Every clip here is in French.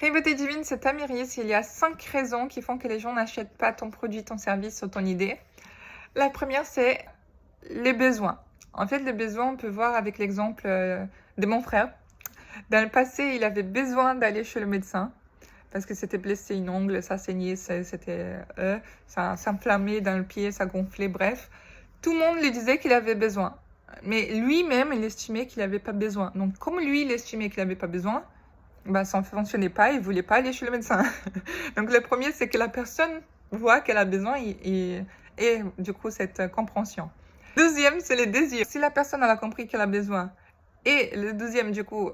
Hey Beauté Divine, c'est Tamiris. Il y a 5 raisons qui font que les gens n'achètent pas ton produit, ton service ou ton idée. La première, c'est les besoins. En fait, les besoins, on peut voir avec l'exemple de mon frère. Dans le passé, il avait besoin d'aller chez le médecin parce que c'était blessé une ongle, ça saignait, ça s'inflammait dans le pied, ça gonflait, bref. Tout le monde lui disait qu'il avait besoin. Mais lui-même, il estimait qu'il n'avait pas besoin. Donc, comme lui, il estimait qu'il n'avait pas besoin, ça ne fonctionnait pas, il ne voulait pas aller chez le médecin. Donc, le premier, c'est que la personne voit qu'elle a besoin et du coup, cette compréhension. Deuxième, c'est les désirs. Si la personne elle a compris qu'elle a besoin et le deuxième, du coup,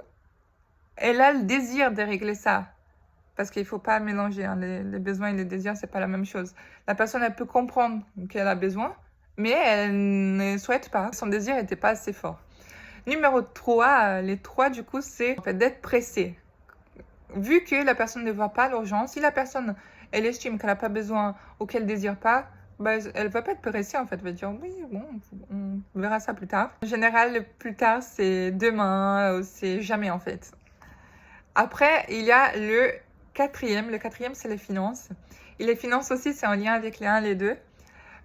elle a le désir de régler ça, parce qu'il ne faut pas mélanger hein, les besoins et les désirs, c'est pas la même chose. La personne, elle peut comprendre qu'elle a besoin, mais elle ne souhaite pas. Son désir n'était pas assez fort. Numéro 3, les 3, du coup, c'est en fait, d'être pressé. Vu que la personne ne voit pas l'urgence, si la personne, elle estime qu'elle n'a pas besoin ou qu'elle ne désire pas, elle ne va pas être pressée en fait, elle va dire oui, bon, on verra ça plus tard. En général, le plus tard, c'est demain ou c'est jamais en fait. Après, il y a le quatrième. Le quatrième, c'est les finances. Et les finances aussi, c'est en lien avec les 1 et les 2.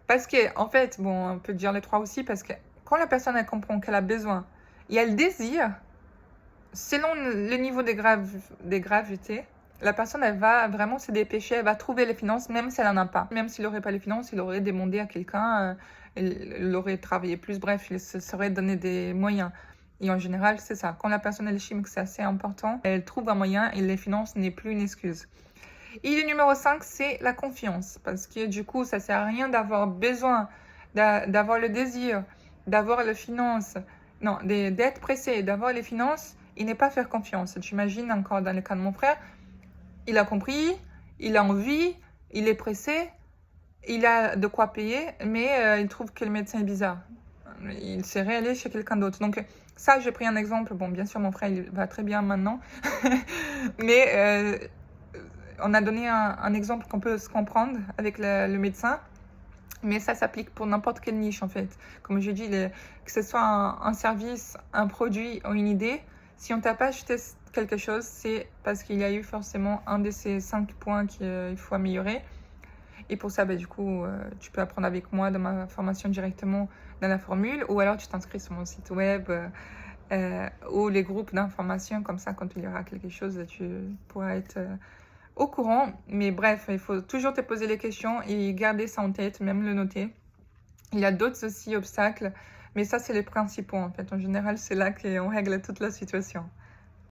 Parce que, en fait, bon, on peut dire les 3 aussi, parce que quand la personne, elle comprend qu'elle a besoin, il y a le désir. Selon le niveau de gravité, la personne, elle va vraiment se dépêcher, elle va trouver les finances, même si elle n'en a pas. Même s'il n'aurait pas les finances, il aurait demandé à quelqu'un, il aurait travaillé plus, bref, il se serait donné des moyens. Et en général, c'est ça. Quand la personne, elle estime que c'est assez important, elle trouve un moyen et les finances n'est plus une excuse. Et le numéro 5, c'est la confiance. Parce que du coup, ça ne sert à rien d'avoir besoin, d'avoir le désir, d'avoir les finances, non, d'être pressé, d'avoir les finances et ne pas faire confiance. Tu imagines encore dans le cas de mon frère, il a compris, il a envie, il est pressé, il a de quoi payer, mais il trouve que le médecin est bizarre. Il serait allé chez quelqu'un d'autre. Donc ça, j'ai pris un exemple. Bon, bien sûr, mon frère, il va très bien maintenant. Mais on a donné un exemple qu'on peut se comprendre avec le médecin. Mais ça s'applique pour n'importe quelle niche, en fait. Comme je dis, que ce soit un service, un produit ou une idée, si on t'a pas acheté quelque chose, c'est parce qu'il y a eu forcément un de ces 5 points qu'il faut améliorer. Et pour ça, du coup, tu peux apprendre avec moi dans ma formation directement dans la formule, ou alors tu t'inscris sur mon site web ou les groupes d'information, comme ça, quand il y aura quelque chose, tu pourras être au courant. Mais bref, il faut toujours te poser les questions et garder ça en tête, même le noter. Il y a d'autres aussi obstacles, mais ça, c'est les principaux, en fait. En général, c'est là qu'on règle toute la situation.